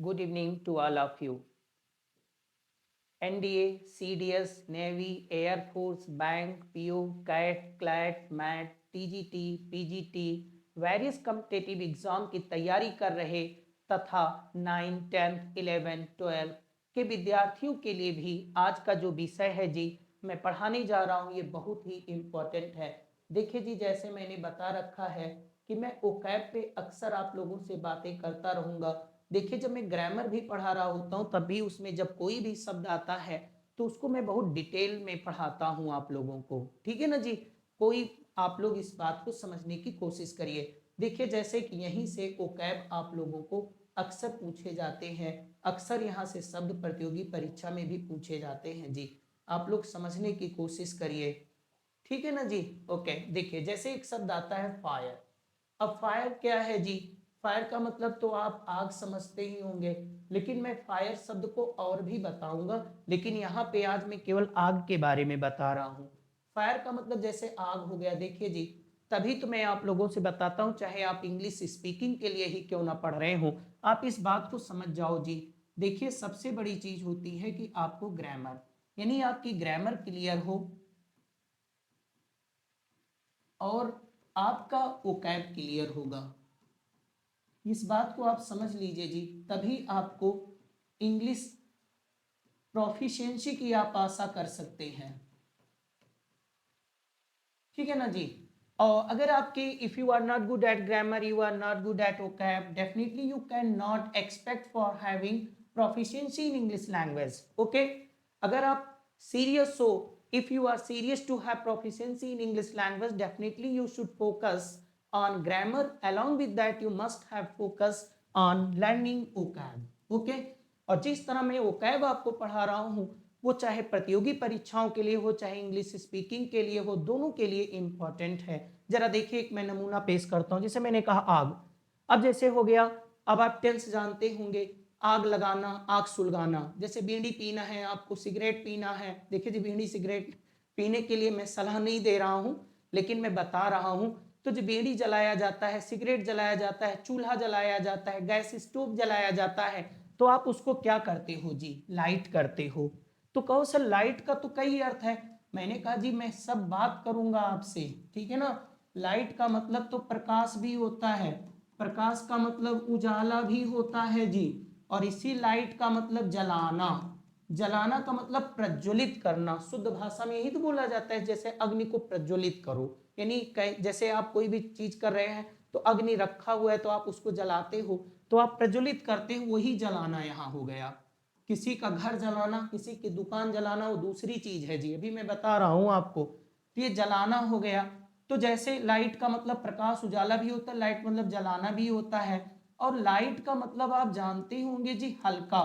Good evening to all of you. NDA, CDS, Navy, Air Force, Bank, PO, CAT, CLAT, MAT, TGT, PGT, various competitive exam की तैयारी कर रहे तथा 9, 10, 11, 12 के विद्यार्थियों के लिए भी आज का जो विषय है जी मैं पढ़ाने जा रहा हूँ ये बहुत ही इम्पोर्टेंट है। देखिए जी, जैसे मैंने बता रखा है कि मैं ओकैब पे अक्सर आप लोगों से बातें करता रहूँगा। देखिए, जब मैं ग्रामर भी पढ़ा रहा होता हूँ तब भी उसमें जब कोई भी शब्द आता है तो उसको मैं बहुत डिटेल में पढ़ाता हूँ आप लोगों को, ठीक है ना जी। कोई आप लोग इस बात को समझने की कोशिश करिए। देखिए, जैसे कि यहीं से ओकैब आप लोगों को अक्सर पूछे जाते हैं, अक्सर यहाँ से शब्द प्रतियोगी परीक्षा में भी पूछे जाते हैं जी। आप लोग समझने की कोशिश करिए, ठीक है ना जी। ओके, देखिए जैसे एक शब्द आता है फायर। अब फायर क्या है जी? फायर का मतलब तो आप आग समझते ही होंगे, लेकिन मैं फायर शब्द को और भी बताऊंगा, लेकिन यहाँ पे आज मैं केवल आग के बारे में बता रहा हूँ। फायर का मतलब जैसे आग हो गया। देखिए जी, तभी तो मैं आप लोगों से बताता हूँ, चाहे आप इंग्लिश स्पीकिंग के लिए ही क्यों ना पढ़ रहे हो, आप इस बात को समझ जाओ जी। देखिए, सबसे बड़ी चीज होती है कि आपको ग्रामर, यानी आपकी ग्रामर क्लियर हो और आपका वोकैब क्लियर होगा। इस बात को आप समझ लीजिए जी, तभी आपको इंग्लिश प्रोफिशिएंसी की आप आशा कर सकते हैं, ठीक है ना जी। और अगर आपकी if you are not good at grammar, you are not good at vocab, definitely you can not expect for having proficiency in English language. Okay, अगर आप serious हो, if you are serious to have proficiency in English language, definitely you should focus on grammar. Along with that you must have focus on learning vocab। Okay, और जिस तरह मैं vocab आपको पढ़ा रहा हूँ वो चाहे प्रतियोगी परीक्षाओं के लिए हो चाहे इंग्लिश स्पीकिंग के लिए हो, दोनों के लिए इंपॉर्टेंट है। जरा देखिए, एक मैं नमूना पेश करता हूँ। जैसे मैंने कहा आग, अब जैसे हो गया, अब आप टेंस जानते होंगे, आग लगाना, आग सुलगाना। जैसे बीड़ी पीना है, आपको सिगरेट पीना है। देखिए जी, बीड़ी सिगरेट पीने के लिए मैं सलाह नहीं दे रहा हूँ, लेकिन मैं बता रहा हूँ। तो जो बीड़ी जलाया जाता है, सिगरेट जलाया जाता है, चूल्हा जलाया जाता है, गैस स्टोव जलाया जाता है, तो आप उसको क्या करते हो जी? लाइट करते हो। तो कहो सर लाइट का तो कई अर्थ है। मैंने कहा जी मैं सब बात करूंगा आपसे, ठीक है ना। लाइट का मतलब तो प्रकाश भी होता है, प्रकाश का मतलब उजाला भी होता है जी। और इसी लाइट का मतलब जलाना, जलाना का मतलब प्रज्वलित करना। शुद्ध भाषा में यही तो बोला जाता है, जैसे अग्नि को प्रज्वलित करो, यानी जैसे आप कोई भी चीज कर रहे हैं तो अग्नि रखा हुआ है तो आप उसको जलाते हो, तो आप प्रज्वलित करते हो, वही जलाना यहाँ हो गया। किसी का घर जलाना, किसी की दुकान जलाना वो दूसरी चीज है जी, अभी मैं बता रहा हूं आपको। तो ये जलाना हो गया। तो जैसे लाइट का मतलब प्रकाश उजाला भी होता है, लाइट मतलब जलाना भी होता है। और लाइट का मतलब आप जानते होंगे जी हल्का।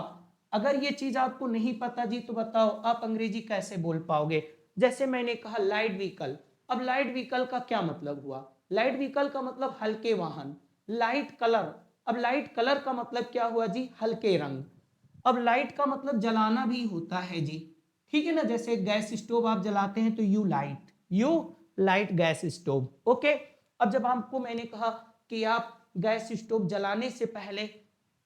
अगर ये चीज आपको नहीं पता जी तो बताओ आप अंग्रेजी कैसे बोल पाओगे। जैसे मैंने कहा लाइट व्हीकल, अब लाइट व्हीकल का क्या मतलब हुआ? लाइट व्हीकल का मतलब हल्के वाहन। लाइट कलर, अब लाइट कलर का मतलब क्या हुआ जी? हल्के रंग। अब लाइट का मतलब जलाना भी होता है जी, ठीक है ना। जैसे गैस स्टोव आप जलाते हैं तो you light gas stove. Okay, अब जब आपको मैंने कहा कि आप गैस स्टोव जलाने से पहले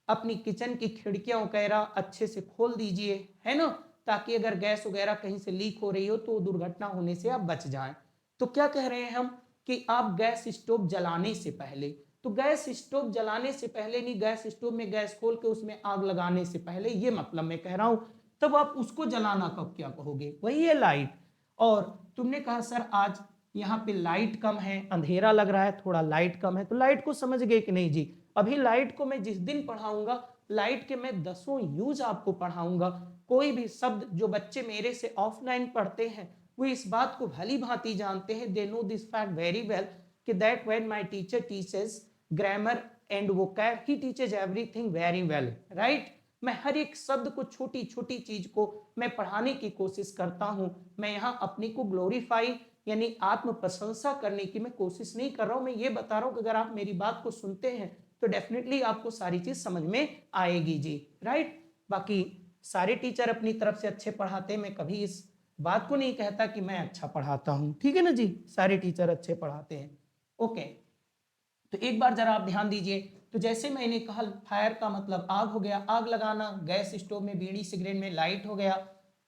अपनी किचन की खिड़कियां वगैरह अच्छे से खोल दीजिए, है ना, ताकि अगर गैस वगैरह कहीं से लीक हो रही हो तो दुर्घटना होने से आप बच जाएं। तो क्या कह रहे हैं हम कि आप गैस स्टोव जलाने से पहले, तो गैस स्टोव जलाने से पहले नहीं, गैस स्टोव में गैस खोल के उसमें आग लगाने से पहले, ये मतलब मैं कह रहा हूं। तब आप उसको जलाना कब क्या कहोगे? वही है लाइट। और तुमने कहा सर आज यहाँ पे लाइट कम है, अंधेरा लग रहा है, थोड़ा लाइट कम है, तो लाइट को समझ गए कि नहीं जी? अभी लाइट को मैं जिस दिन पढ़ाऊंगा, लाइट के मैं 10 यूज आपको पढ़ाऊंगा। कोई भी शब्द जो बच्चे मेरे से ऑफलाइन पढ़ते हैं वो इस बात को भली भांति जानते हैं, they know this fact very well, कि that when my teacher teaches grammar and vocab, he teaches everything very well, right. मैं हर एक शब्द को, छोटी छोटी चीज को मैं पढ़ाने की कोशिश करता हूं। मैं यहाँ अपने को ग्लोरीफाई यानी आत्म प्रशंसा करने की मैं कोशिश नहीं कर रहा हूं। मैं ये बता रहा हूं कि अगर आप मेरी बात को सुनते हैं तो डेफिनेटली आपको सारी चीज समझ में आएगी जी, राइट। बाकी सारे टीचर अपनी तरफ से अच्छे पढ़ाते हैं, मैं कभी इस बात को नहीं कहता कि मैं अच्छा पढ़ाता हूं, ठीक है ना जी, सारे टीचर अच्छे पढ़ाते हैं। ओके, तो एक बार जरा आप ध्यान दीजिए, तो जैसे मैंने कहा फायर का मतलब आग हो गया, आग लगाना, गैस स्टोव में, बीड़ी सिगरेट में लाइट हो गया।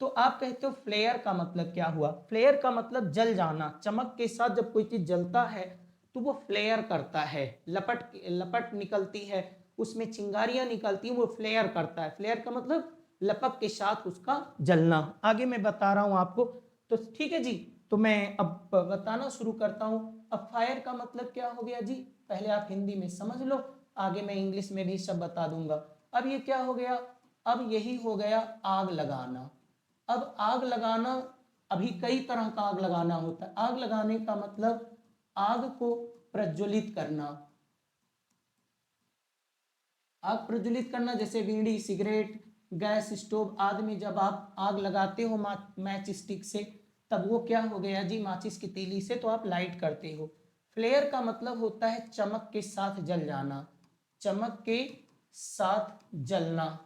तो आप कहते हो फ्लेयर का मतलब क्या हुआ? फ्लेयर का मतलब जल जाना, चमक के साथ जब कोई चीज जलता है तो वो फ्लेयर करता है, लपट लपट निकलती है, उसमें चिंगारियां निकलती हैं, वो फ्लेयर करता है। फ्लेयर का मतलब लपक के साथ उसका जलना। आगे मैं बता रहा हूं आपको, तो ठीक है जी। तो मैं अब बताना शुरू करता हूं। अब फायर का मतलब क्या हो गया जी, पहले आप हिंदी में समझ लो, आगे मैं इंग्लिश में भी सब बता दूंगा। अब ये क्या हो गया, अब यही हो गया आग लगाना। अब आग लगाना, अभी कई तरह का आग लगाना होता है। आग लगाने का मतलब आग को प्रज्वलित करना। आग प्रज्वलित करना जैसे बीड़ी सिगरेट गैस स्टोव आदि में जब आप आग लगाते हो मैच स्टिक से, तब वो क्या हो गया जी, माचिस की तीली से, तो आप लाइट करते हो। फ्लेयर का मतलब होता है चमक के साथ जल जाना, चमक के साथ जलना,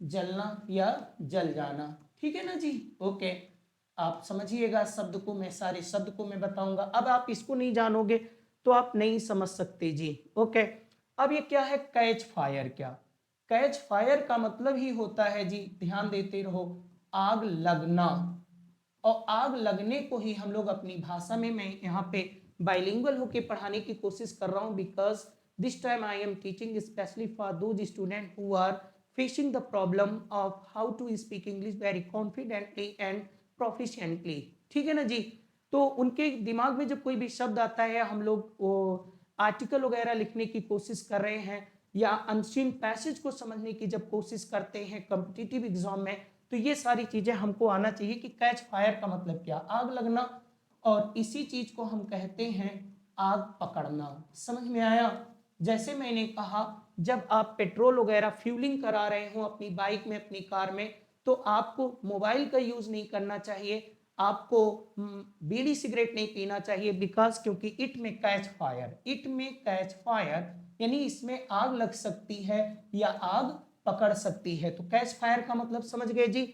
जलना या जल जाना। ठीक है ना जी, ओके। आप समझिएगा शब्द को, मैं सारे शब्द को मैं बताऊंगा। अब आप इसको नहीं जानोगे तो आप नहीं समझ सकते जी, ओके। अब ये क्या है कैच फायर? क्या कैच फायर का मतलब ही होता है जी, ध्यान देते रहो, आग लगना। और आग लगने को ही हम लोग अपनी भाषा में, मैं यहाँ पे बाइलिंगुअल होके पढ़ाने की कोशिश कर रहा हूँ, because this time I am teaching specially for those student who are facing the problem of how to speak English very confidently and proficiently। ठीक है ना जी। तो उनके दिमाग में जब कोई भी शब्द आता है, हम लोग वो आर्टिकल वगैरह लिखने की कोशिश कर रहे हैं या अनसीन पैसेज को समझने की जब कोशिश करते हैं कॉम्पिटिटिव एग्जाम में, तो ये सारी चीजें हमको आना चाहिए कि कैच फायर का मतलब क्या, आग लगना, और इसी चीज को हम कहते हैं आग पकड़ना। समझ में आया? जैसे मैंने कहा, जब आप पेट्रोल वगैरह फ्यूलिंग करा रहे हो अपनी बाइक में, अपनी कार में, तो आपको मोबाइल का यूज नहीं करना चाहिए, आपको बीड़ी सिगरेट नहीं पीना चाहिए, बिकॉज क्योंकि इट में कैच फायर, इट में कैच फायर यानी इसमें आग लग सकती है या आग पकड़ सकती है। तो कैच फायर का मतलब समझ गए जी,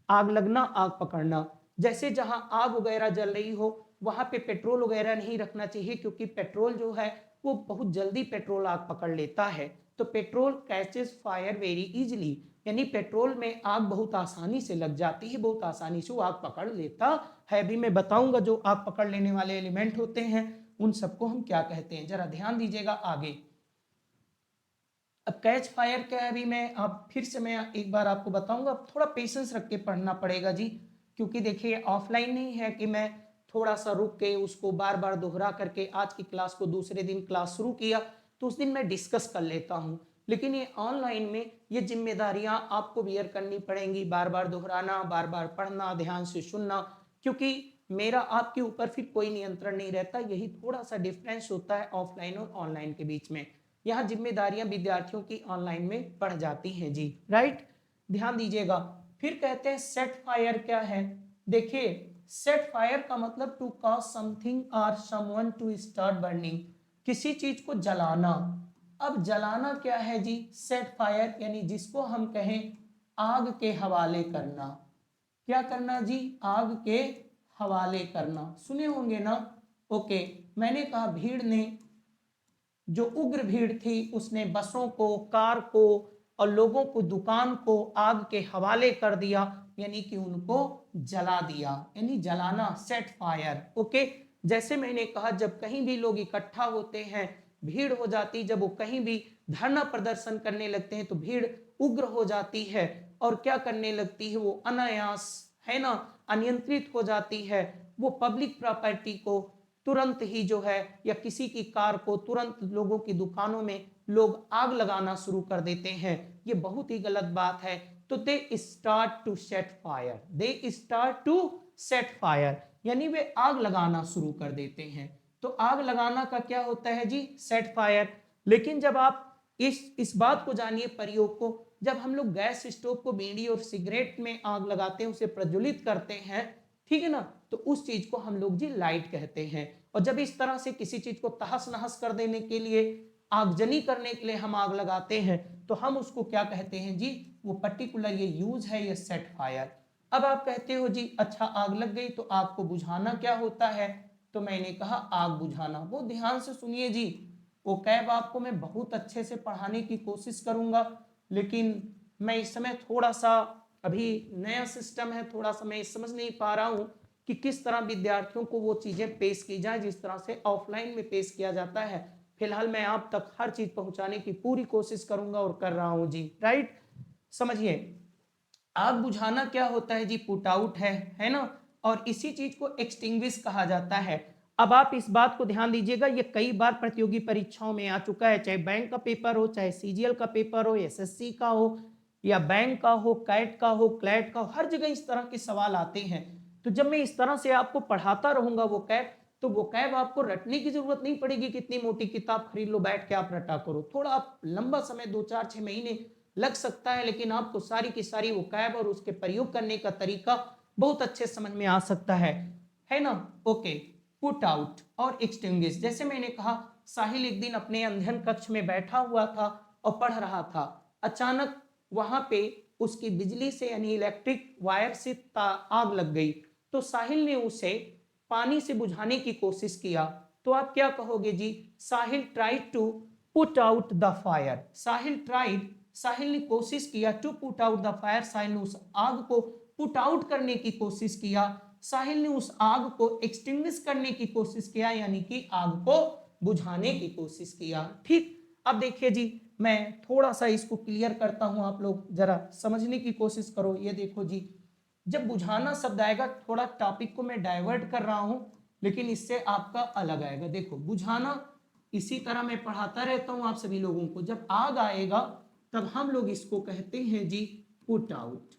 आग लगना, आग पकड़ना। जैसे जहां आग वगैरह जल रही हो वहां पे पेट्रोल वगैरह नहीं रखना चाहिए, क्योंकि पेट्रोल जो है वो बहुत जल्दी पेट्रोल आग पकड़ लेता है। तो petrol catches fire very easily, यानी पेट्रोल में आग बहुत आसानी से लग जाती है, बहुत आसानी से वो आग पकड़ लेता है। अभी मैं बताऊंगा जो आग पकड़ लेने वाले एलिमेंट होते हैं उन सबको हम क्या कहते हैं, जरा ध्यान दीजिएगा आगे। अब कैच फायर क्या है, अभी मैं आप फिर से मैं एक बार आपको बताऊंगा, थोड़ा पेशेंस रख के पढ़ना पड़ेगा जी, क्योंकि देखिए ऑफलाइन नहीं है कि मैं थोड़ा सा रुक के उसको बार बार दोहरा करके आज की क्लास को दूसरे दिन क्लास शुरू किया तो उस दिन मैं डिस्कस कर लेता हूँ। लेकिन ये ऑनलाइन में ये जिम्मेदारियां आपको बियर करनी पड़ेंगी, बार बार दोहराना, बार बार पढ़ना, ध्यान से सुनना, क्योंकि मेरा आपके ऊपर फिर कोई नियंत्रण नहीं रहता। यही थोड़ा सा डिफरेंस होता है ऑफलाइन और ऑनलाइन के बीच में। यहाँ जिम्मेदारियां विद्यार्थियों की ऑनलाइन में बढ़ जाती हैं जी, राइट। ध्यान दीजिएगा। फिर कहते हैं सेट फायर क्या है। देखिए सेट फायर का मतलब टू कॉज समथिंग और समवन टू स्टार्ट बर्निंग, किसी चीज को जलाना। अब जलाना क्या है जी, सेट फायर यानी जिसको हम कहें आग के हवाले करना। क्या करना जी, आग के हवाले करना, सुने होंगे ना। ओके, मैंने कहा भीड़ ने, जो उग्र भीड़ थी उसने बसों को, कार को और लोगों को, दुकान को आग के हवाले कर दिया, यानी कि उनको जला दिया, यानी जलाना, सेट फायर। ओके, जैसे मैंने कहा जब कहीं भी लोग इकट्ठा होते हैं, भीड़ हो जाती, जब वो कहीं भी धरना प्रदर्शन करने लगते हैं तो भीड़ उग्र हो जाती है और क्या करने लगती है, वो अनायास, है ना, अनियंत्रित हो जाती है। वो पब्लिक प्रॉपर्टी को तुरंत ही जो है, या किसी की कार को तुरंत लोगों की दुकानों में लोग आग लगाना शुरू कर देते हैं। ये बहुत ही गलत बात है। So they start to set fire, they start to set fire यानी वे आग लगाना शुरू कर देते हैं। तो आग लगाना का क्या होता है जी, सेट फायर। लेकिन जब आप इस बात को जानिए प्रयोग को, जब हम लोग गैस स्टोव को बीड़ी और सिगरेट में आग लगाते हैं, उसे प्रज्वलित करते हैं, ठीक है ना, तो उस चीज को हम लोग जी लाइट कहते हैं। और जब इस तरह से किसी चीज को तहस नहस कर देने के लिए, आगजनी करने के लिए हम आग लगाते हैं, तो हम उसको क्या कहते हैं जी, वो पर्टिकुलर ये यूज है, ये सेट फायर। अब आप कहते हो जी अच्छा आग लग गई तो आग को बुझाना क्या होता है, तो मैंने कहा आग बुझाना, वो ध्यान से सुनिए जी, ओकैब आपको मैं बहुत अच्छे से पढ़ाने की कोशिश करूंगा, लेकिन मैं इस समय थोड़ा सा अभी नया सिस्टम है, थोड़ा सा मैं समझ नहीं पा रहा हूँ कि किस तरह विद्यार्थियों को वो चीजें पेश की जाए जिस तरह से ऑफलाइन में पेश किया जाता है। फिलहाल मैं आप तक हर चीज पहुंचाने की पूरी कोशिश करूंगा और कर रहा हूं जी। राइट, समझिए आग बुझाना क्या होता है जी, पुट आउट है ना, और इसी चीज को एक्सटिंग्विश कहा जाता है। अब आप इस बात को ध्यान दीजिएगा, ये कई बार प्रतियोगी परीक्षाओं में आ चुका है, चाहे बैंक का पेपर हो, चाहे सीजीएल का पेपर हो, एसएससी का हो, या बैंक का हो, कैट का हो, क्लैट का हो, हर जगह इस तरह के सवाल आते हैं। तो जब मैं इस तरह से आपको पढ़ाता रहूंगा वो कैब, तो वो कैब आपको रटने की जरूरत नहीं पड़ेगी कि इतनी मोटी किताब खरीद लो बैठ के आप रटा करो। थोड़ा आप लंबा समय 2 4 6 महीने लग सकता है, लेकिन आपको सारी की सारी वो कैब और उसके प्रयोग करने का तरीका बहुत अच्छे समझ में आ सकता है ना। ओके, पुट आउट और एक्सटिंग्विश, जैसे मैंने कहा साहिल एक दिन अपने अध्ययन कक्ष में बैठा हुआ था और पढ़ रहा था, अचानक वहां पे उसकी बिजली से यानी इलेक्ट्रिक वायर से आग लग गई। तो साहिल ने उसे पानी से बुझाने की कोशिश किया। तो आप क्या कहोगे जी, Sahil tried to put out the fire. Sahil ने कोशिश किया to put out the fire, Sahil ने उस आग को पुट आउट करने की कोशिश किया, साहिल ने उस आग को एक्सटिंग्विश करने की कोशिश किया, यानी कि आग को बुझाने की कोशिश किया। ठीक, अब देखिए जी मैं थोड़ा सा इसको क्लियर करता हूं, आप लोग जरा समझने की कोशिश करो। ये देखो जी, जब बुझाना शब्द आएगा, थोड़ा टॉपिक को मैं डाइवर्ट कर रहा हूं, लेकिन इससे आपका अलग आएगा। देखो बुझाना इसी तरह मैं पढ़ाता रहता हूं आप सभी लोगों को, जब आग आएगा तब हम लोग इसको कहते हैं जी पुट आउट,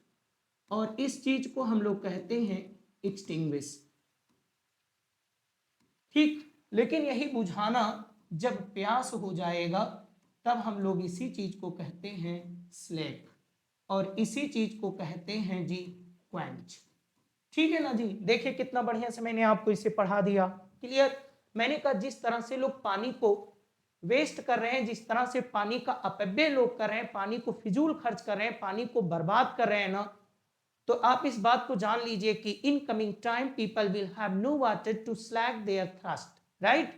और इस चीज को हम लोग कहते हैं एक्सटिंग्विश। ठीक, लेकिन यही बुझाना जब प्यास हो जाएगा तब हम लोग इसी चीज को कहते हैं स्लैक, और इसी चीज को कहते हैं जी क्वेंच। ठीक है ना जी, देखिए कितना बढ़िया से मैंने आपको इसे पढ़ा दिया। क्लियर, मैंने कहा जिस तरह से लोग पानी को वेस्ट कर रहे हैं, जिस तरह से पानी का अपव्यय लोग कर रहे हैं, पानी को फिजूल खर्च कर रहे हैं, पानी को बर्बाद कर रहे हैं ना, तो आप इस बात को जान लीजिए कि in coming time people will have no water to slake their thirst. Right,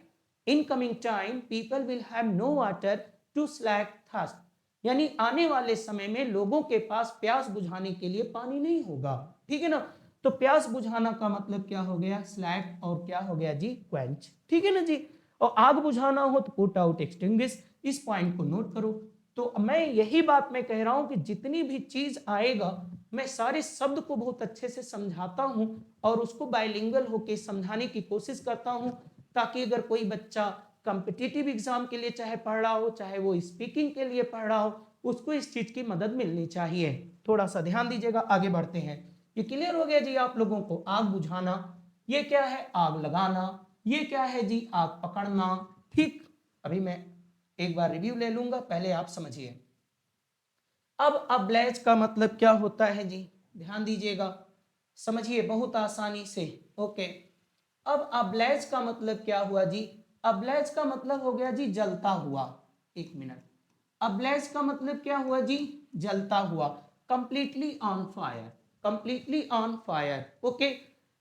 in coming time people will have no water to slake thirst, यानी आने वाले समय में लोगों के पास प्यास बुझाने के लिए पानी नहीं होगा। ठीक है ना, तो प्यास बुझाना का मतलब क्या हो गया, स्लैक, और क्या हो गया जी, क्वेंच। ठीक है ना जी, और आग बुझाना हो तो पुट आउट, एक्सटिंग्विश। इस पॉइंट को नोट करो। तो मैं यही बात मैं कह रहा हूं कि जितनी भी चीज आएगा मैं सारे शब्द को बहुत अच्छे से समझाता हूं और उसको बाइलिंगुअल होकर समझाने की कोशिश करता हूं, ताकि अगर कोई बच्चा कॉम्पिटिटिव एग्जाम के लिए चाहे पढ़ रहा हो, चाहे वो स्पीकिंग के लिए पढ़ रहा हो, उसको इस चीज की मदद मिलनी चाहिए। थोड़ा सा ध्यान दीजिएगा, आगे बढ़ते हैं। ये क्लियर हो गया जी आप लोगों को, आग बुझाना ये क्या है, आग लगाना ये क्या है जी, आग पकड़ना। ठीक, अभी मैं एक बार रिव्यू ले लूंगा, पहले आप समझिए। अब अब्लेज का मतलब क्या होता है जी, ध्यान दीजिएगा, समझिए बहुत आसानी से। ओके, अब अब्लेज का मतलब क्या हुआ जी, अब्लेज का मतलब हो गया जी जलता हुआ। एक मिनट, अब्लेज का मतलब क्या हुआ जी, जलता हुआ, completely on fire, completely on fire. Okay,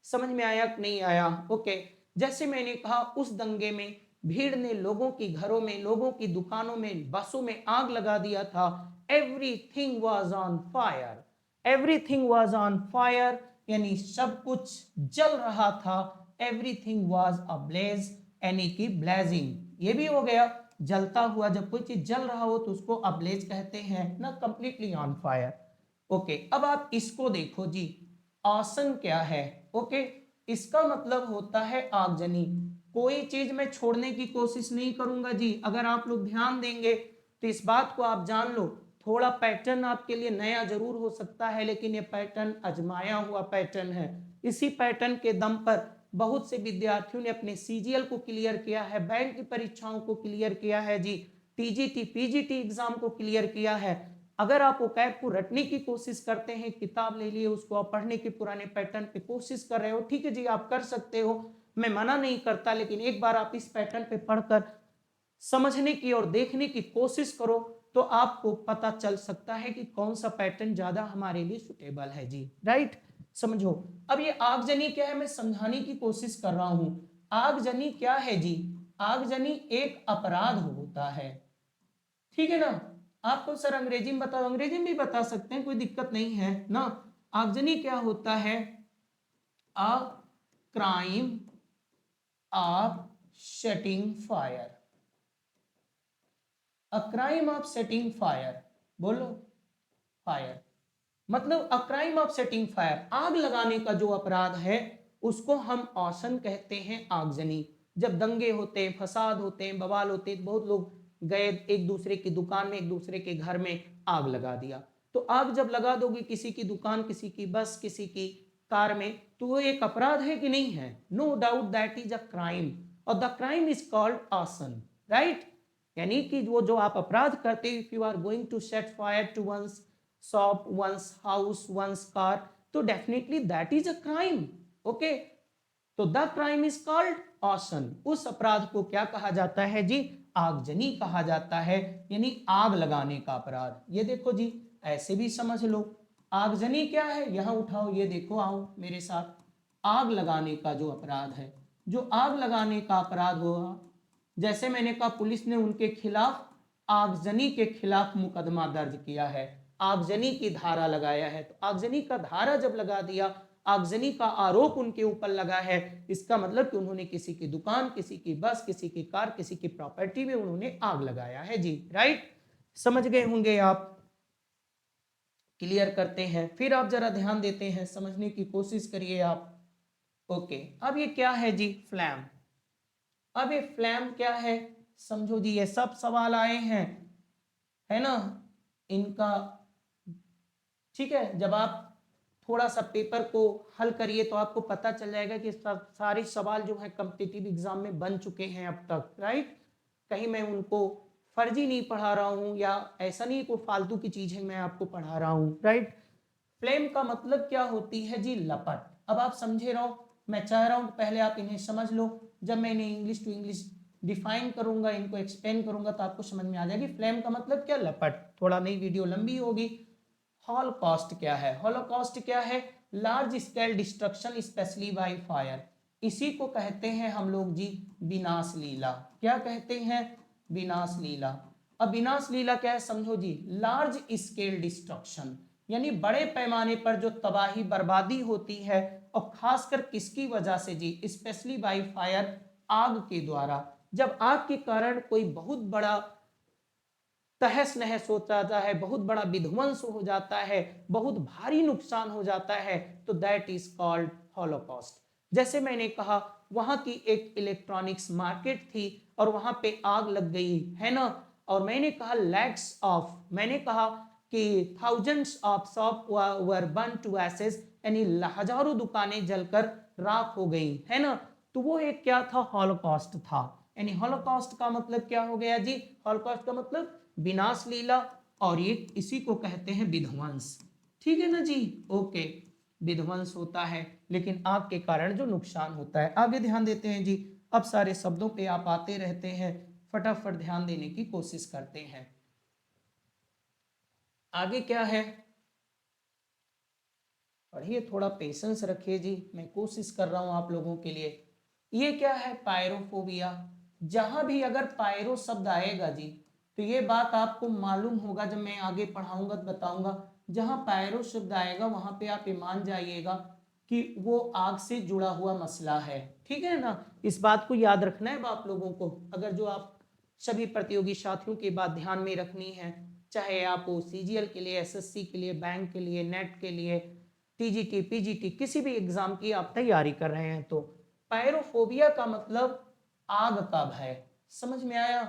समझ में आया कि नहीं आया। ओके, जैसे मैंने कहा उस दंगे में भीड़ ने लोगों की घरों में, लोगों की दुकानों में, बसों में आग लगा दिया था। Everything was on fire, everything was on fire, यानी सब कुछ जल रहा था। एवरीथिंग वाज अब्लेज, यानी कि ब्लेजिंग। ये भी हो गया जलता हुआ, जब कोई चीज जल रहा हो तो उसको अब्लेज कहते हैं ना, कंप्लीटली ऑन फायर। ओके, अब आप इसको देखो जी, आसन क्या है। ओके, इसका मतलब होता है आगजनी। कोई चीज मैं छोड़ने की कोशिश नहीं करूंगा जी, अगर आप लोग ध्यान देंगे तो इस बात को आप जान लो, थोड़ा पैटर्न आपके लिए नया जरूर हो सकता है, लेकिन ये पैटर्न आजमाया हुआ पैटर्न है। इसी पैटर्न के दम पर बहुत से विद्यार्थियों ने अपने सीजीएल को क्लियर किया है, बैंक की परीक्षाओं को क्लियर किया है जी, टीजीटी पीजीटी एग्जाम को क्लियर किया है। अगर आप ओकैब को रटने की कोशिश करते हैं, किताब ले लिए, उसको आप पढ़ने के पुराने पैटर्न पे कोशिश कर रहे हो, ठीक है जी, आप कर सकते हो, मैं मना नहीं करता, लेकिन एक बार आप इस पैटर्न पे पढ़कर समझने की और देखने की कोशिश करो तो आपको पता चल सकता है कि कौन सा पैटर्न ज्यादा हमारे लिए सुटेबल है जी। राइट, समझो। अब ये आगजनी क्या है मैं समझाने की कोशिश कर रहा हूं। आगजनी क्या है जी, आगजनी एक अपराध हो, होता है। ठीक है ना, आपको सर अंग्रेजी में बताओ, अंग्रेजी में भी बता सकते हैं, कोई दिक्कत नहीं है ना। आगजनी क्या होता है? A crime of setting fire, a crime of setting fire, बोलो फायर, मतलब a crime of setting fire, आग लगाने का जो अपराध है उसको हम आर्सन कहते हैं, आगजनी। जब दंगे होते हैं, फसाद होते हैं, बवाल होते हैं, बहुत लोग गए एक दूसरे की दुकान में, एक दूसरे के घर में आग लगा दिया, तो आग जब लगा दोगे किसी की दुकान, किसी की बस, किसी की कार में, तो वो एक अपराध है कि नहीं है? No doubt that is a crime, और the crime is called arson, right. यानी कि वो जो आप अपराध करते हो, if you are going to set fire to one's shop, one's house, one's car, तो definitely that is a crime. Okay, तो the crime is called arson, उस अपराध को क्या कहा जाता है जी? आगजनी कहा जाता है, यानी आग लगाने का अपराध। ये देखो जी, ऐसे भी समझ लो, आगजनी क्या है, यहां उठाओ, ये देखो, आओ मेरे साथ, आग लगाने का जो अपराध है, जो आग लगाने का अपराध हुआ, जैसे मैंने कहा पुलिस ने उनके खिलाफ आगजनी के खिलाफ मुकदमा दर्ज किया है, आगजनी की धारा लगाया है, तो आगजनी का धारा जब लगा दिया, आगजनी का आरोप उनके ऊपर लगा है, इसका मतलब कि उन्होंने किसी की दुकान, किसी की बस, किसी की कार, किसी की प्रॉपर्टी में उन्होंने आग लगाया है जी, राइट। समझ गए होंगे आप, क्लियर करते हैं, फिर आप जरा ध्यान देते हैं, समझने की कोशिश करिए आप। ओके, अब ये क्या है जी? फ्लैम। अब ये फ्लैम क्या है, समझो जी, ये सब सवाल आए हैं, है ना, इनका। ठीक है, जब आप थोड़ा सा पेपर को हल करिए तो आपको पता चल जाएगा कि सारे सवाल जो है कॉम्पिटिटिव एग्जाम में बन चुके हैं अब तक, राइट। कहीं मैं उनको फर्जी नहीं पढ़ा रहा हूँ, या ऐसा नहीं कोई फालतू की चीज है मैं आपको पढ़ा रहा हूँ, राइट। फ्लेम का मतलब क्या होती है जी? लपट। अब आप समझे रहो, मैं चाह रहा हूँ कि पहले आप इन्हें समझ लो, जब मैं इन्हें इंग्लिश टू इंग्लिश डिफाइन करूंगा, इनको एक्सप्लेन करूंगा, तो आपको समझ में आ जाएगी फ्लेम का मतलब क्या, लपट। थोड़ा नई वीडियो लंबी होगी। हॉलोकॉस्ट क्या है? हॉलोकॉस्ट क्या है? Large scale destruction specially by fire, इसी को कहते हैं हम लोग जी विनाश लीला। क्या कहते हैं? विनाश लीला। अब विनाश लीला क्या है समझो जी, लार्ज स्केल डिस्ट्रक्शन, यानी बड़े पैमाने पर जो तबाही बर्बादी होती है, और खासकर किसकी वजह से जी? स्पेशली बाय फायर, आग के द्वारा। जब आग के कारण कोई बहुत बड़ा तहस नहस हो जाता है, बहुत बड़ा विध्वंस हो जाता है, बहुत भारी नुकसान हो जाता है, तो दैट इज कॉल्ड हॉलोकॉस्ट। जैसे मैंने कहा, वहां की एक इलेक्ट्रॉनिक्स मार्केट थी और वहां पे आग लग गई, है ना, और मैंने कहा लैक्स ऑफ, मैंने कहा कि thousands of shop were burn to ashes, यानी हजारों दुकानें जलकर राख हो गई, है ना। तो वो एक क्या था? हॉलोकॉस्ट था। यानी हॉलोकॉस्ट का मतलब क्या हो गया जी? हॉलोकॉस्ट का मतलब विनाश लीला, और ये इसी को कहते हैं विध्वंस। ठीक है ना जी, ओके, विध्वंस होता है लेकिन आग के कारण जो नुकसान होता है। आगे ध्यान देते हैं जी, अब सारे शब्दों पे आप आते रहते हैं, फटाफट ध्यान देने की कोशिश करते हैं। आगे क्या है, पढ़िए, थोड़ा पेशेंस रखिए जी, मैं कोशिश कर रहा हूं आप लोगों के लिए। ये क्या है? पायरोफोबिया। जहां भी अगर पायरो शब्द आएगा जी, तो ये बात आपको मालूम होगा, जब मैं आगे पढ़ाऊंगा तो बताऊंगा, जहां पायरो शब्द आएगा वहां पे आप ये मान जाइएगा कि वो आग से जुड़ा हुआ मसला है। ठीक है ना, इस बात को याद रखना है आप लोगों को, अगर जो आप सभी प्रतियोगी साथियों की बात ध्यान में रखनी है, चाहे आप सीजीएल के लिए, एसएससी के लिए, बैंक के लिए, नेट के लिए, टीजीटी, पीजीटी, किसी भी एग्जाम की आप तैयारी कर रहे हैं, तो पायरोफोबिया का मतलब आग का भय। समझ में आया?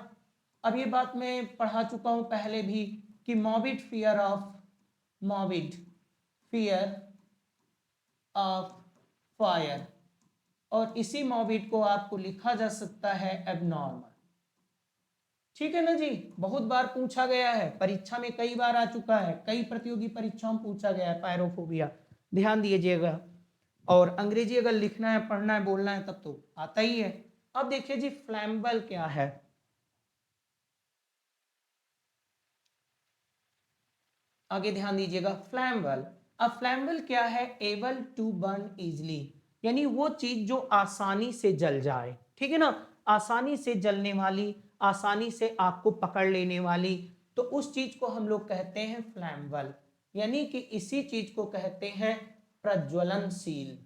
अब ये बात मैं पढ़ा चुका हूं पहले भी कि morbid fear of, morbid fear of fire, और इसी मॉर्बिड को आपको लिखा जा सकता है एबनॉर्मल। ठीक है ना जी, बहुत बार पूछा गया है, परीक्षा में कई बार आ चुका है, कई प्रतियोगी परीक्षाओं में पूछा गया है पायरोफोबिया, ध्यान दीजिएगा। और अंग्रेजी अगर लिखना है, पढ़ना है, बोलना है, तब तो आता ही है। अब देखिए जी, फ्लैम्बल क्या है? आगे ध्यान दीजिएगा, फ्लैम्बल। अब फ्लैम्बल क्या है? एबल टू बर्न इजली, यानी वो चीज जो आसानी से जल जाए, ठीक है ना, आसानी से जलने वाली, आसानी से आग को पकड़ लेने वाली, तो उस चीज को हम लोग कहते हैं फ्लैमेबल, यानी कि इसी चीज को कहते हैं प्रज्वलनशील।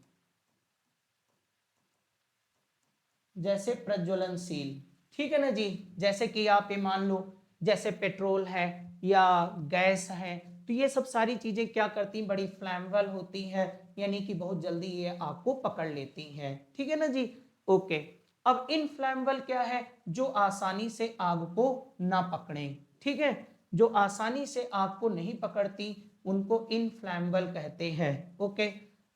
जैसे प्रज्वलनशील, ठीक है ना जी। जैसे कि आप ये मान लो, जैसे पेट्रोल है या गैस है, तो ये सब सारी चीजें क्या करती हैं, बड़ी फ्लैमेबल होती हैं, यानी कि बहुत जल्दी ये आग को पकड़ लेती हैं, ठीक है ना जी। ओके, अब इनफ्लैमेबल क्या है, जो आसानी से आग को ना पकड़े, ठीक है, जो आसानी से आग को नहीं पकड़ती उनको इनफ्लैमेबल कहते हैं। ओके,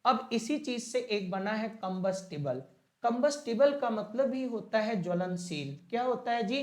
अब इसी चीज से एक बना है कंबस्टिबल। कंबस्टिबल का मतलब ही होता है ज्वलनशील। क्या होता है जी,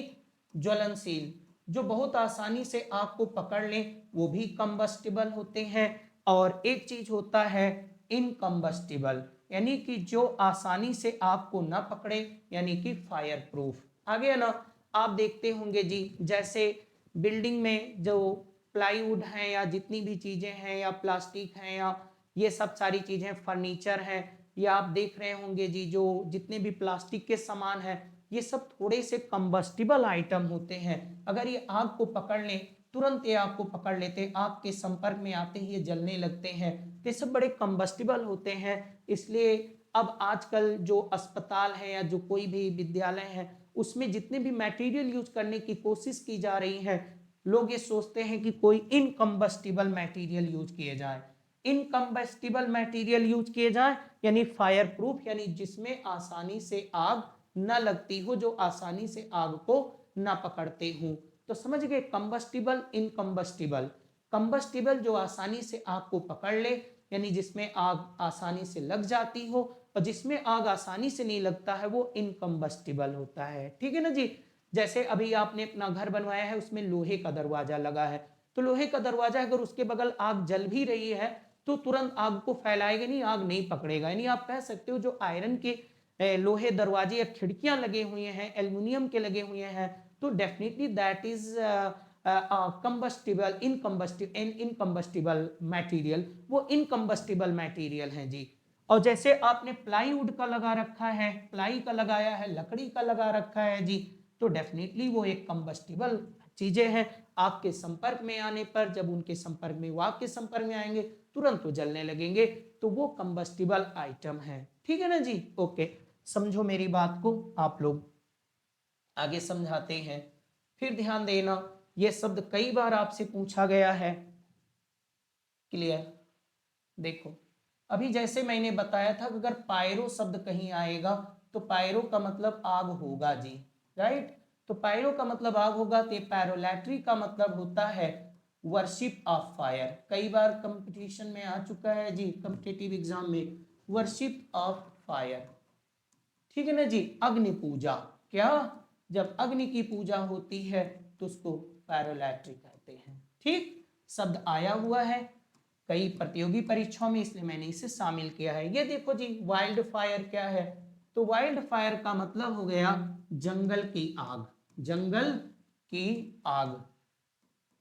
ज्वलनशील। जो बहुत आसानी से आग को पकड़ ले वो भी कंबस्टिबल होते हैं। और एक चीज होता है इनकम्बस्टिबल, यानी कि जो आसानी से आग को ना पकड़े, यानी कि फायर प्रूफ। आ गया ना। आप देखते होंगे जी, जैसे बिल्डिंग में जो प्लाईवुड है या जितनी भी चीजें हैं या प्लास्टिक है या ये सब सारी चीजें, फर्नीचर है, या आप देख रहे होंगे जी जो जितने भी प्लास्टिक के सामान है, ये सब थोड़े से कंबस्टिबल आइटम होते हैं। अगर ये आग को पकड़ लें, तुरंत ये आग को पकड़ लेते, आग के संपर्क में आते ही ये जलने लगते हैं, तो ये सब बड़े कंबस्टिबल होते हैं। इसलिए अब आजकल जो अस्पताल है या जो कोई भी विद्यालय है, उसमें जितने भी मटेरियल यूज करने की कोशिश की जा रही है, लोग ये सोचते हैं कि कोई इनकम्बस्टिबल मटेरियल यूज किए जाए। इनकम्बस्टिबल मटेरियल यूज किए जाए यानी फायर प्रूफ, यानी जिसमें आसानी से आग न लगती हो, जो आसानी से आग को न पकड़ते हो। तो समझ गए, कंबस्टिबल, इनकम्बस्टिबल। कंबस्टिबल जो आसानी से आग को पकड़ ले, यानी जिसमें आग आसानी से लग जाती हो, और जिसमें आग आसानी से नहीं लगता है वो इनकम्बस्टिबल होता है, ठीक है ना जी। जैसे अभी आपने अपना घर बनवाया है, उसमें लोहे का दरवाजा लगा है, तो लोहे का दरवाजा अगर उसके बगल आग जल भी रही है तो तुरंत आग को फैलाएगा नहीं, आग नहीं पकड़ेगा। यानी आप कह सकते हो जो आयरन के लोहे दरवाजे या खिड़कियां लगे हुए हैं, एल्युमिनियम के लगे हुए हैं, तो definitely that is combustible, इनकम्बस्टिबल material, वो इनकम्बस्टिबल मटेरियल है जी। और जैसे आपने प्लाईवुड का लगा रखा है, प्लाई का लगाया है, लकड़ी का लगा रखा है जी, तो डेफिनेटली वो एक कंबस्टिबल चीजें हैं। आग के संपर्क में आने पर, जब उनके संपर्क में, वो आग के संपर्क में आएंगे, तुरंत वो जलने लगेंगे, तो वो कंबस्टिबल आइटम है, ठीक है ना जी। ओके, समझो मेरी बात को, आप लोग आगे समझाते हैं। फिर ध्यान देना, ये शब्द कई बार आपसे पूछा गया है। क्लियर, देखो अभी जैसे मैंने बताया था, अगर पायरो शब्द कहीं आएगा तो पायरो का मतलब आग होगा जी, राइट। तो पायरो का मतलब आग होगा, तो पैरोलैट्री का मतलब होता है वर्शिप ऑफ फायर। कई बार कंपटीशन में आ चुका है जी, कॉम्पिटिटिव एग्जाम में, वर्शिप ऑफ फायर, ठीक है ना जी। अग्नि पूजा, क्या, जब अग्नि की पूजा होती है तो उसको पैरोलैट्री कहते हैं, ठीक। शब्द आया हुआ है कई प्रतियोगी परीक्षाओं में, इसलिए मैंने इसे शामिल किया है। ये देखो जी, वाइल्ड फायर क्या है, तो वाइल्ड फायर का मतलब हो गया जंगल की आग, जंगल की आग,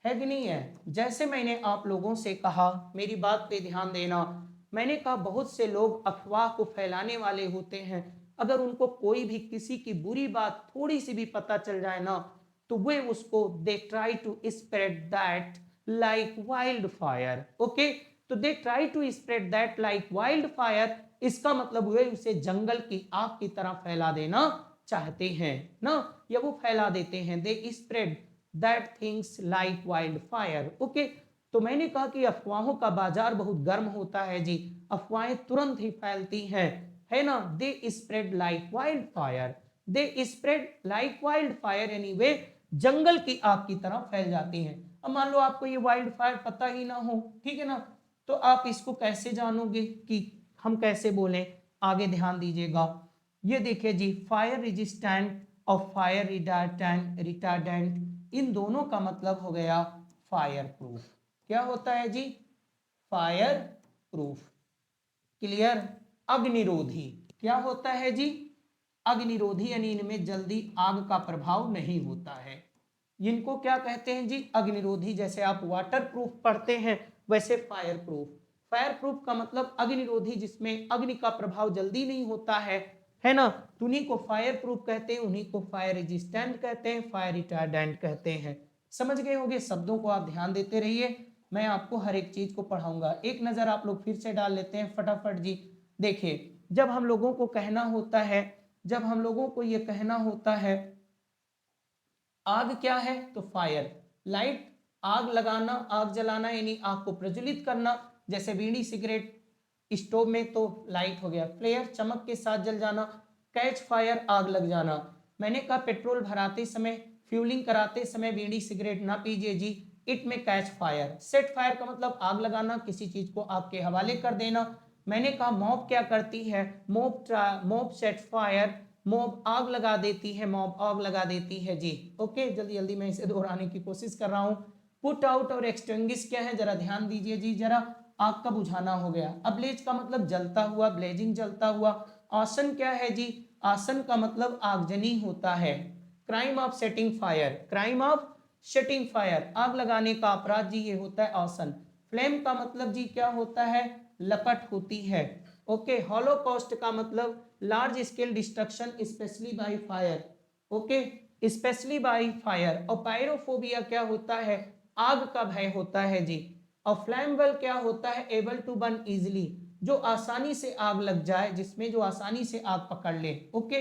है कि नहीं है। जैसे मैंने आप लोगों से कहा, मेरी बात पे ध्यान देना, मैंने कहा बहुत से लोग अफवाह को फैलाने वाले होते हैं। अगर उनको कोई भी किसी की बुरी बात थोड़ी सी भी पता चल जाए ना, तो वे उसको they try to spread that like wildfire. Okay, तो they try to spread that like wildfire, इसका मतलब वे उसे जंगल की आग की तरह फैला देना चाहते हैं ना, या वो फैला देते हैं, they spread that things like wildfire. Okay, तो मैंने कहा कि अफवाहों का बाजार बहुत गर्म होता है जी, अफवाहें तुरंत ही फैलती हैं, है ना। They spread like wild fire, they spread like wild fire, यानी वे जंगल की आग की तरह फैल जाती हैं। अब मान लो आपको ये वाइल्ड फायर पता ही ना हो, ठीक है ना, तो आप इसको कैसे जानोगे कि हम कैसे बोलें, आगे ध्यान दीजिएगा। ये देखिए जी, फायर रेजिस्टेंट और फायर रिटार्डेंट, इन दोनों का मतलब हो गया फायर प्रूफ। क्या होता है जी, फायर प्रूफ। क्लियर, अग्निरोधी, क्या होता है जी, अग्निरोधी, यानी इनमें जल्दी आग का प्रभाव नहीं होता है। इनको क्या कहते हैं जी, अग्निरोधी। जैसे आप वाटर प्रूफ पढ़ते हैं, वैसे फायर प्रूफ। फायर प्रूफ का मतलब अग्निरोधी, जिसमें अग्नि का प्रभाव जल्दी नहीं होता है है ना। तो उन्हीं को फायर प्रूफ कहते हैं, उन्हीं को फायर रेजिस्टेंट कहते हैं, फायर रिटार्डेंट कहते हैं। समझ गए होंगे, शब्दों को आप ध्यान देते रहिए, मैं आपको हर एक चीज को पढ़ाऊंगा। एक नजर आप लोग फिर से डाल लेते हैं फटाफट जी। देखिए, जब हम लोगों को कहना होता है, जब हम लोगों को ये कहना होता है आग क्या है, तो फायर, लाइट आग लगाना, आग जलाना यानी आग को प्रज्वलित करना, जैसे बीड़ी सिगरेट स्टोव में तो लाइट हो गया। फ्लेयर चमक के साथ जल जाना, कैच फायर आग लग जाना। मैंने कहा पेट्रोल भराते समय, फ्यूलिंग कराते समय बीड़ी सिगरेट ना पीजिए जी, इट में कैच फायर। सेट फायर का मतलब आग लगाना, किसी चीज को आग के हवाले कर देना। मैंने कहा मॉब क्या करती है, मॉब सेट फायर, मॉब आग लगा देती है, मॉब आग लगा देती है जी। ओके, जल्दी जल्दी मैं इसे दोहराने की कोशिश कर रहा हूं। पुट आउट और एक्सटिंग्विश क्या है, जरा ध्यान दीजिए जी जरा। आग का बुझाना हो गया। अब्लेज का मतलब जलता हुआ, ब्लेजिंग जलता हुआ। आसन क्या है जी, आसन का मतलब आगजनी होता है। Crime of setting fire, crime of setting fire, आग लगाने का अपराध जी ये होता है आसन। फ्लेम का मतलब जी क्या होता है, लपट होती है। ओके, हॉलोकॉस्ट का मतलब large scale destruction specially by fire. Okay, specially by fire. और पायरोफोबिया क्या होता है, आग का भय होता है जी। और फ्लैमेबल क्या होता है, एबल टू बर्न इजिली, जो आसानी से आग लग जाए, जिसमें जो आसानी से आग पकड़ ले। ओके,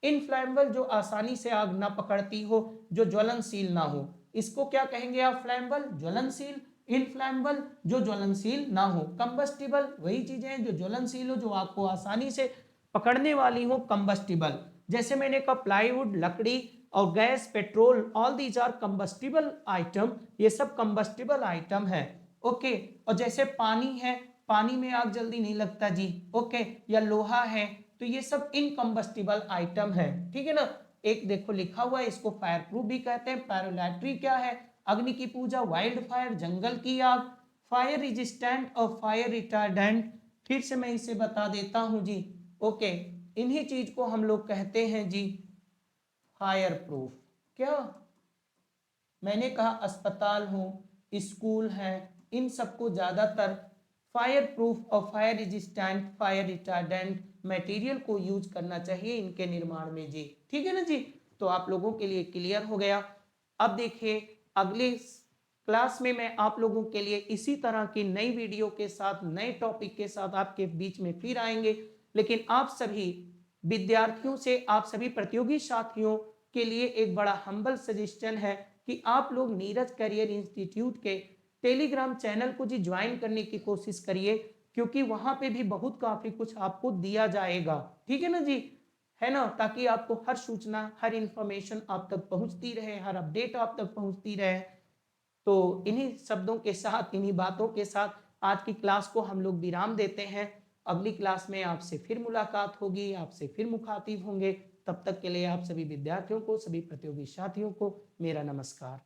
इनफ्लैमेबल जो आसानी से आग ना पकड़ती हो, जो ज्वलनशील ना हो, इसको क्या कहेंगे आप, फ्लैमेबल, ज्वलनशील। इनफ्लैमेबल जो ज्वलनशील ना हो। कंबस्टिबल वही चीजें हैं जो ज्वलनशील हो, जो आग को आसानी से पकड़ने वाली हो, कंबस्टिबल। जैसे मैंने कहा प्लाईवुड लकड़ी और gas petrol, all these are combustible item, ये सब कंबस्टिबल आइटम है। ओके, और जैसे पानी है, पानी में आग जल्दी नहीं लगता जी। ओके, या लोहा है, तो ये सब इनकम्बस्टिबल आइटम है, ठीक है ना। एक देखो लिखा हुआ है, इसको फायर प्रूफ भी कहते हैं। पैरोलैट्री क्या है, अग्नि की पूजा। वाइल्ड फायर जंगल की आग। फायर रेजिस्टेंट और फायर रिटार्डेंट, फिर से मैं इसे बता देता हूं जी। ओके, इन्हीं चीज को हम लोग कहते हैं जी फायर प्रूफ। क्या मैंने कहा, अस्पताल हो, स्कूल है, इन सबको ज्यादातर फायर प्रूफ और fire resistant, fire retardant material को यूज करना चाहिए इनके निर्माण में जी। ठीक है ना जी, तो आप लोगों के लिए क्लियर हो गया। अब देखिए, अगले क्लास में मैं आप लोगों के लिए इसी तरह की नई वीडियो के साथ, नए टॉपिक के साथ आपके बीच में फिर आएंगे। लेकिन आप सभी विद्यार्थियों से, आप सभी प्रतियोगी साथियों के लिए एक बड़ा हम्बल सजेशन है कि आप लोग नीरज करियर इंस्टीट्यूट के टेलीग्राम चैनल को जी ज्वाइन करने की कोशिश करिए, क्योंकि वहां पे भी बहुत काफी कुछ आपको दिया जाएगा। ठीक है ना जी, है ना, ताकि आपको हर सूचना, हर इंफॉर्मेशन आप तक पहुंचती रहे, हर अपडेट आप तक पहुंचती रहे। तो इन्हीं शब्दों के साथ, इन्हीं बातों के साथ आज की क्लास को हम लोग विराम देते हैं। अगली क्लास में आपसे फिर मुलाकात होगी, आपसे फिर मुखातिब होंगे। तब तक के लिए आप सभी विद्यार्थियों को, सभी प्रतियोगी साथियों को मेरा नमस्कार।